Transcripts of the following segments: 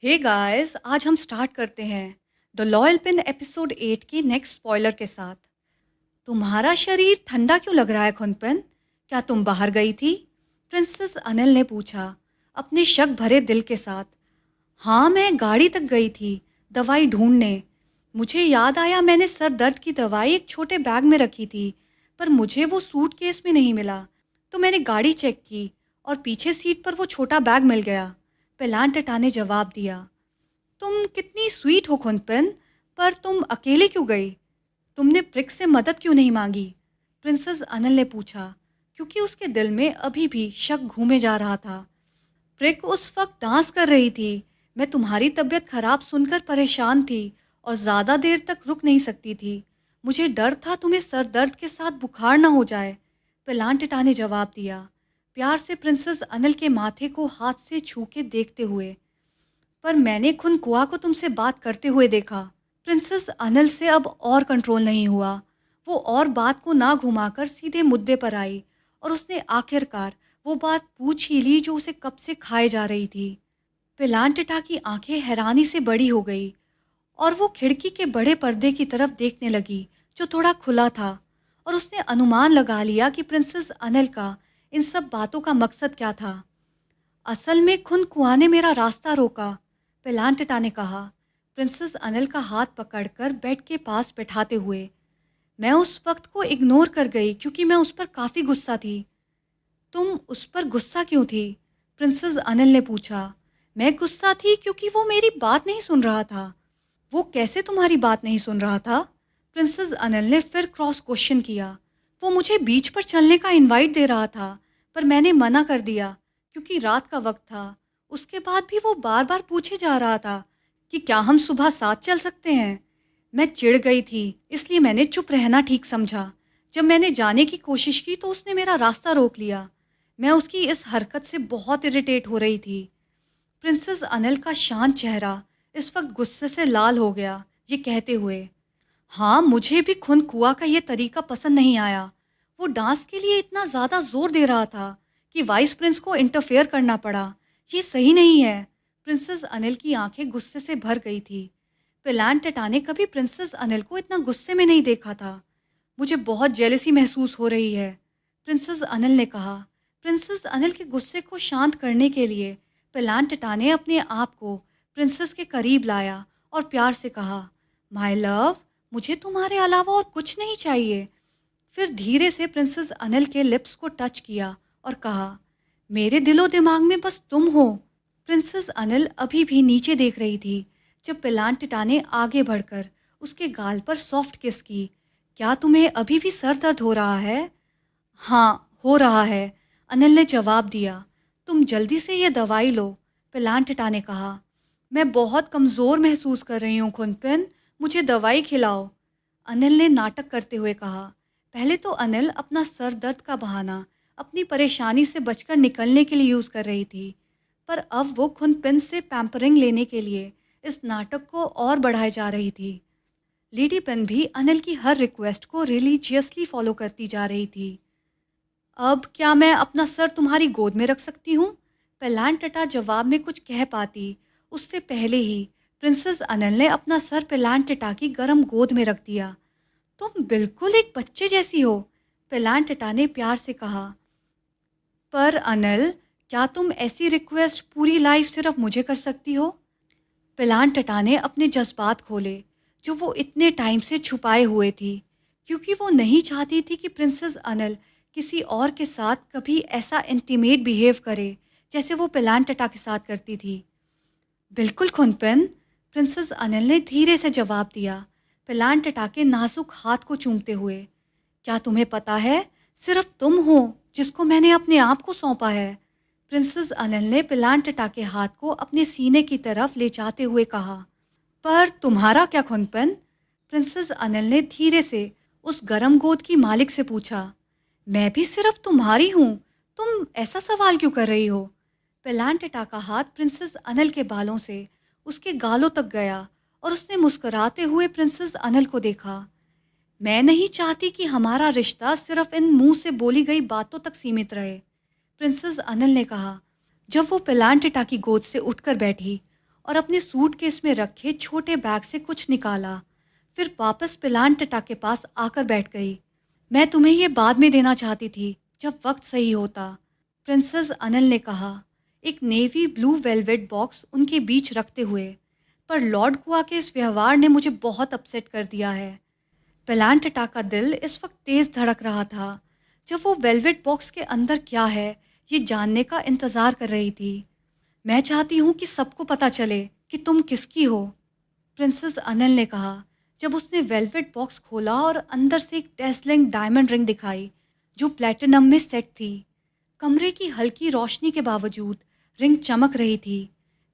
Hey guys, आज हम start करते हैं द लॉयल पिन एपिसोड 8 की नेक्स्ट स्पॉइलर के साथ। तुम्हारा शरीर ठंडा क्यों लग रहा है खुनपन? क्या तुम बाहर गई थी? प्रिंसेस अनिल ने पूछा, अपने शक भरे दिल के साथ। हाँ, मैं गाड़ी तक गई थी, दवाई ढूंढने। मुझे याद आया मैंने सर दर्द की दवाई एक छोटे बैग में रखी थी, पर मुझे वो सूटकेस में नहीं मिला। तो मैंने गाड़ी चेक की और पीछे सीट पर वो छोटा बैग मिल गया। पेलांटेटा ने जवाब दिया। तुम कितनी स्वीट हो खुनपन, पर तुम अकेले क्यों गई? तुमने प्रिक से मदद क्यों नहीं मांगी? प्रिंसेस अनिल ने पूछा, क्योंकि उसके दिल में अभी भी शक घूमे जा रहा था। प्रिक उस वक्त डांस कर रही थी। मैं तुम्हारी तबीयत खराब सुनकर परेशान थी और ज़्यादा देर तक रुक नहीं सकती थी। मुझे डर था तुम्हें सर दर्द के साथ बुखार ना हो जाए। पेलांटेटा ने जवाब दिया, प्यार से प्रिंसेस अनिल के माथे को हाथ से छू के देखते हुए। पर मैंने खुनकुआ को तुमसे बात करते हुए देखा। प्रिंसेस अनिल से अब और कंट्रोल नहीं हुआ। वो और बात को ना घुमाकर सीधे मुद्दे पर आई और उसने आखिरकार वो बात पूछ ही ली जो उसे कब से खाए जा रही थी। पिलांटिटा की आंखें हैरानी से बड़ी हो गई और वो खिड़की के बड़े पर्दे की तरफ देखने लगी जो थोड़ा खुला था, और उसने अनुमान लगा लिया कि प्रिंसेस अनिल का इन सब बातों का मकसद क्या था। असल में खुनकुआ ने मेरा रास्ता रोका, पेलांटिटा ने कहा, प्रिंसेस अनिल का हाथ पकड़कर बेड के पास बैठाते हुए। मैं उस वक्त को इग्नोर कर गई क्योंकि मैं उस पर काफ़ी गुस्सा थी। तुम उस पर गुस्सा क्यों थी? प्रिंसेस अनिल ने पूछा। मैं गुस्सा थी क्योंकि वो मेरी बात नहीं सुन रहा था। वो कैसे तुम्हारी बात नहीं सुन रहा था? प्रिंसेस अनिल ने फिर क्रॉस क्वेश्चन किया। वो मुझे बीच पर चलने का इनवाइट दे रहा था, पर मैंने मना कर दिया क्योंकि रात का वक्त था। उसके बाद भी वो बार बार पूछे जा रहा था कि क्या हम सुबह साथ चल सकते हैं। मैं चिढ़ गई थी, इसलिए मैंने चुप रहना ठीक समझा। जब मैंने जाने की कोशिश की तो उसने मेरा रास्ता रोक लिया। मैं उसकी इस हरकत से बहुत इरिटेट हो रही थी। प्रिंसेस अनिल का शांत चेहरा इस वक्त गुस्से से लाल हो गया, ये कहते हुए, हाँ, मुझे भी खुनकुआ का ये तरीका पसंद नहीं आया। वो डांस के लिए इतना ज़्यादा जोर दे रहा था कि वाइस प्रिंस को इंटरफेयर करना पड़ा। ये सही नहीं है। प्रिंसेस अनिल की आंखें गुस्से से भर गई थी। पेलांटेटा ने कभी प्रिंसेस अनिल को इतना गुस्से में नहीं देखा था। मुझे बहुत जेलसी महसूस हो रही है, प्रिंसेस अनिल ने कहा। प्रिंसेस अनिल के गुस्से को शांत करने के लिए पेलांटेटा ने अपने आप को प्रिंसेस के करीब लाया और प्यार से कहा, माय लव, मुझे तुम्हारे अलावा और कुछ नहीं चाहिए। फिर धीरे से प्रिंसेस अनिल के लिप्स को टच किया और कहा, मेरे दिलो दिमाग में बस तुम हो। प्रिंसेस अनिल अभी भी नीचे देख रही थी जब पेलांटिटा ने आगे बढ़कर उसके गाल पर सॉफ्ट किस की। क्या तुम्हें अभी भी सर दर्द हो रहा है? हाँ, हो रहा है, अनिल ने जवाब दिया। तुम जल्दी से ये दवाई लो, पेलांटिटा ने कहा। मैं बहुत कमज़ोर महसूस कर रही हूँ खुनपिन, मुझे दवाई खिलाओ, अनिल ने नाटक करते हुए कहा। पहले तो अनिल अपना सर दर्द का बहाना अपनी परेशानी से बचकर निकलने के लिए यूज़ कर रही थी, पर अब वो खुनपिन से पैम्परिंग लेने के लिए इस नाटक को और बढ़ाए जा रही थी। लेडी पेन भी अनिल की हर रिक्वेस्ट को रिलीजियसली फॉलो करती जा रही थी। अब क्या मैं अपना सर तुम्हारी गोद में रख सकती हूँ? पेलांटटा जवाब में कुछ कह पाती उससे पहले ही प्रिंसेस अनिल ने अपना सर पेलांटटा की गर्म गोद में रख दिया। तुम बिल्कुल एक बच्चे जैसी हो, पेलांटटा ने प्यार से कहा। पर अनिल, क्या तुम ऐसी रिक्वेस्ट पूरी लाइफ सिर्फ मुझे कर सकती हो? पेलांटटा ने अपने जज्बात खोले जो वो इतने टाइम से छुपाए हुए थी, क्योंकि वो नहीं चाहती थी कि प्रिंसेस अनिल किसी और के साथ कभी ऐसा इंटीमेट बिहेव करे जैसे वो पेलांटटा के साथ करती थी। बिल्कुल खुनपेन, प्रिंसेस अनिल ने धीरे से जवाब दिया, पेलांटटा के नाजुक हाथ को चूमते हुए। क्या तुम्हें पता है, सिर्फ तुम हो जिसको मैंने अपने आप को सौंपा है। प्रिंसेस अनिल ने पेलांटटा के हाथ को अपने सीने की तरफ ले जाते हुए कहा। पर तुम्हारा क्या खुनपन? प्रिंसेस अनिल ने धीरे से उस गरम गोद की मालिक से पूछा। मैं भी सिर्फ तुम्हारी हूँ, तुम ऐसा सवाल क्यों कर रही हो? पेलांटेटा का हाथ प्रिंसेस अनिल के बालों से उसके गालों तक गया और उसने मुस्कुराते हुए प्रिंसेस अनिल को देखा। मैं नहीं चाहती कि हमारा रिश्ता सिर्फ इन मुंह से बोली गई बातों तक सीमित रहे, प्रिंसेस अनिल ने कहा जब वो पेलांटिटा की गोद से उठकर बैठी और अपने सूटकेस में रखे छोटे बैग से कुछ निकाला। फिर वापस पिलांटिटा के पास आकर बैठ गई। मैं तुम्हें ये बाद में देना चाहती थी, जब वक्त सही होता, प्रिंसेस अनिल ने कहा, एक नेवी ब्लू वेलवेट बॉक्स उनके बीच रखते हुए। पर लॉर्ड कुआ के इस व्यवहार ने मुझे बहुत अपसेट कर दिया है। पेलांटिटा का दिल इस वक्त तेज धड़क रहा था, जब वो वेलवेट बॉक्स के अंदर क्या है ये जानने का इंतजार कर रही थी। मैं चाहती हूँ कि सबको पता चले कि तुम किसकी हो, प्रिंसेस अनिल ने कहा, जब उसने वेलवेट बॉक्स खोला और अंदर से एक डेस्लिंग डायमंड रिंग दिखाई जो प्लेटिनम में सेट थी। कमरे की हल्की रोशनी के बावजूद रिंग चमक रही थी।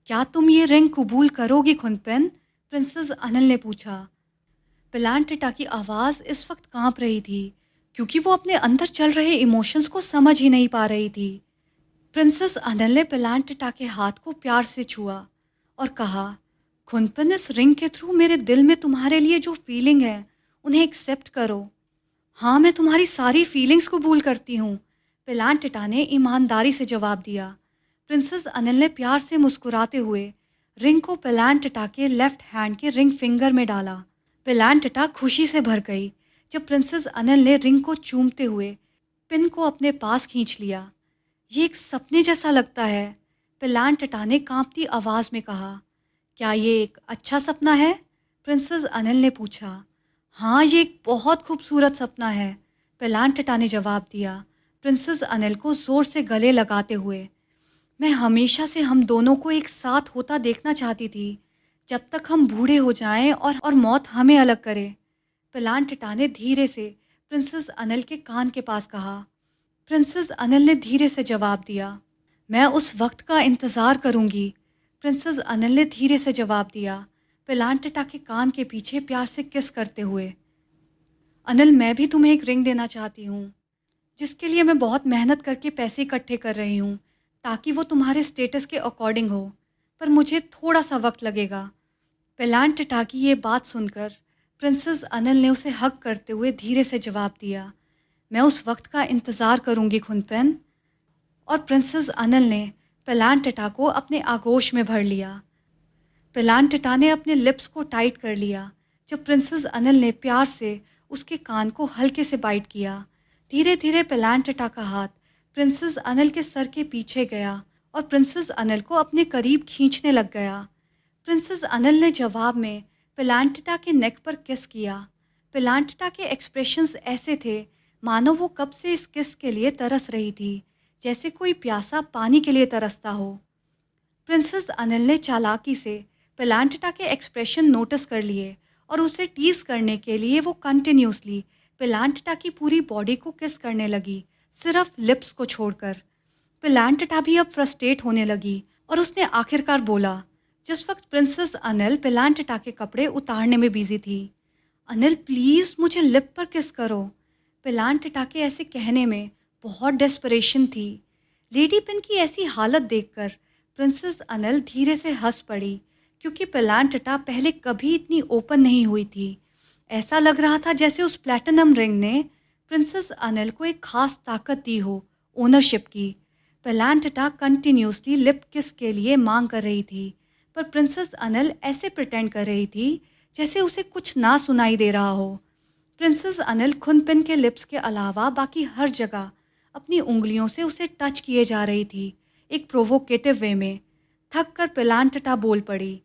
क्या तुम ये रिंग कबूल करोगी खुनपेन? प्रिंसेस अनिल ने पूछा। पेलांटिटा की आवाज़ इस वक्त कांप रही थी, क्योंकि वो अपने अंदर चल रहे इमोशंस को समझ ही नहीं पा रही थी। प्रिंसेस अनिल ने पेलांटिटा के हाथ को प्यार से छुआ और कहा, खुनपन, इस रिंग के थ्रू मेरे दिल में तुम्हारे लिए जो फीलिंग है उन्हें एक्सेप्ट करो। हाँ, मैं तुम्हारी सारी फीलिंग्स कबूल करती हूँ, पेलांटिटा ने ईमानदारी से जवाब दिया। प्रिंसेस अनिल ने प्यार से मुस्कुराते हुए रिंग को पेलांटिटा के लेफ्ट हैंड के रिंग फिंगर में डाला। पेलांटिटा खुशी से भर गई जब प्रिंसेस अनिल ने रिंग को चूमते हुए पिन को अपने पास खींच लिया। ये एक सपने जैसा लगता है, पेलांटिटा ने कांपती आवाज़ में कहा। क्या ये एक अच्छा सपना है? प्रिंसेस अनिल ने पूछा। हाँ, ये एक बहुत खूबसूरत सपना है, पेलांटिटा ने जवाब दिया, प्रिंसेस अनिल को ज़ोर से गले लगाते हुए। मैं हमेशा से हम दोनों को एक साथ होता देखना चाहती थी, जब तक हम बूढ़े हो जाएं और मौत हमें अलग करे, पेलांटिटा ने धीरे से प्रिंसेस अनिल के कान के पास कहा। प्रिंसेस अनिल ने धीरे से जवाब दिया, मैं उस वक्त का इंतज़ार करूंगी, प्रिंसेस अनिल ने धीरे से जवाब दिया, पेलांटिटा के कान के पीछे प्यार से किस करते हुए। अनिल, मैं भी तुम्हें एक रिंग देना चाहती हूँ, जिसके लिए मैं बहुत मेहनत करके पैसे इकट्ठे कर रही हूँ, ताकि वो तुम्हारे स्टेटस के अकॉर्डिंग हो, पर मुझे थोड़ा सा वक्त लगेगा। पेलांटिटा की ये बात सुनकर प्रिंसेस अनिल ने उसे हग करते हुए धीरे से जवाब दिया, मैं उस वक्त का इंतज़ार करूंगी खुनपेन। और प्रिंसेस अनिल ने पेलांटिटा को अपने आगोश में भर लिया। पेलांटिटा ने अपने लिप्स को टाइट कर लिया जब प्रिंसेस अनिल ने प्यार से उसके कान को हल्के से बाइट किया। धीरे धीरे पेलांटिटा का हाथ प्रिंसेस अनिल के सर के पीछे गया और प्रिंसेस अनिल को अपने करीब खींचने लग गया। प्रिंसेस अनिल ने जवाब में पेलांटिटा के नेक पर किस किया। पेलांटिटा के एक्सप्रेशंस ऐसे थे मानो वो कब से इस किस के लिए तरस रही थी, जैसे कोई प्यासा पानी के लिए तरसता हो। प्रिंसेस अनिल ने चालाकी से पेलांटिटा के एक्सप्रेशन नोटिस कर लिए और उसे टीज करने के लिए वो कंटिन्यूसली पेलांटिटा की पूरी बॉडी को किस करने लगी, सिर्फ लिप्स को छोड़कर। पेलांटिटा भी अब फ्रस्ट्रेट होने लगी और उसने आखिरकार बोला, जिस वक्त प्रिंसेस अनिल पेलांटिटा के कपड़े उतारने में बिजी थी, अनिल प्लीज़ मुझे लिप पर किस करो। पेलांटिटा के ऐसे कहने में बहुत डेस्परेशन थी। लेडी पिन की ऐसी हालत देखकर प्रिंसेस अनिल धीरे से हंस पड़ी, क्योंकि पेलांटिटा पहले कभी इतनी ओपन नहीं हुई थी। ऐसा लग रहा था जैसे उस प्लैटिनम रिंग ने प्रिंसेस अनिल को एक खास ताकत दी हो, ओनरशिप की। पेलांटिटा कंटिन्यूसली लिप किस के लिए मांग कर रही थी, पर प्रिंसेस अनिल ऐसे प्रिटेंड कर रही थी जैसे उसे कुछ ना सुनाई दे रहा हो। प्रिंसेस अनिल खुनपिन के लिप्स के अलावा बाकी हर जगह अपनी उंगलियों से उसे टच किए जा रही थी, एक प्रोवोकेटिव वे में। थक कर पेलांटिटा बोल पड़ी,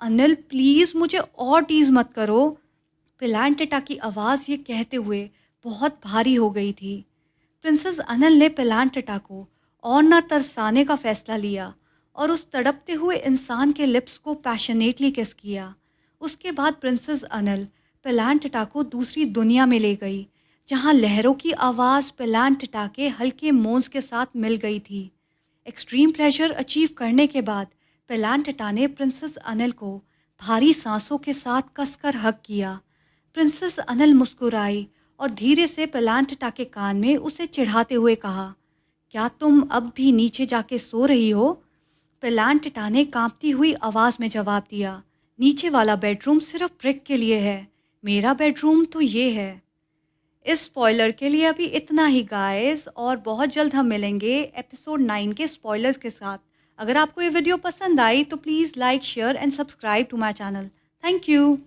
अनिल प्लीज़ मुझे और टीज़ मत करो। पेलांटिटा की आवाज़ ये कहते हुए बहुत भारी हो गई थी। प्रिंसेस अनिल ने पेलांटिटा को और न तरसाने का फैसला लिया और उस तड़पते हुए इंसान के लिप्स को पैशनेटली किस किया। उसके बाद प्रिंसेस अनिल पेलांटिटा को दूसरी दुनिया में ले गई, जहां लहरों की आवाज़ पेलांटिटा के हल्के मोन्स के साथ मिल गई थी। एक्सट्रीम प्लेजर अचीव करने के बाद पेलांटिटा ने प्रिंसेस अनिल को भारी सांसों के साथ कसकर हग किया। प्रिंसेस अनिल मुस्कुराई और धीरे से पेलांटिटा के कान में उसे चिढ़ाते हुए कहा, क्या तुम अब भी नीचे जाके सो रही हो? पेलांटिटा ने कांपती हुई आवाज़ में जवाब दिया, नीचे वाला बेडरूम सिर्फ ब्रिक के लिए है, मेरा बेडरूम तो ये है। इस स्पॉइलर के लिए अभी इतना ही गाइस, और बहुत जल्द हम मिलेंगे एपिसोड 9 के स्पॉयलर्स के साथ। अगर आपको ये वीडियो पसंद आई तो please like share and subscribe to my channel. Thank you.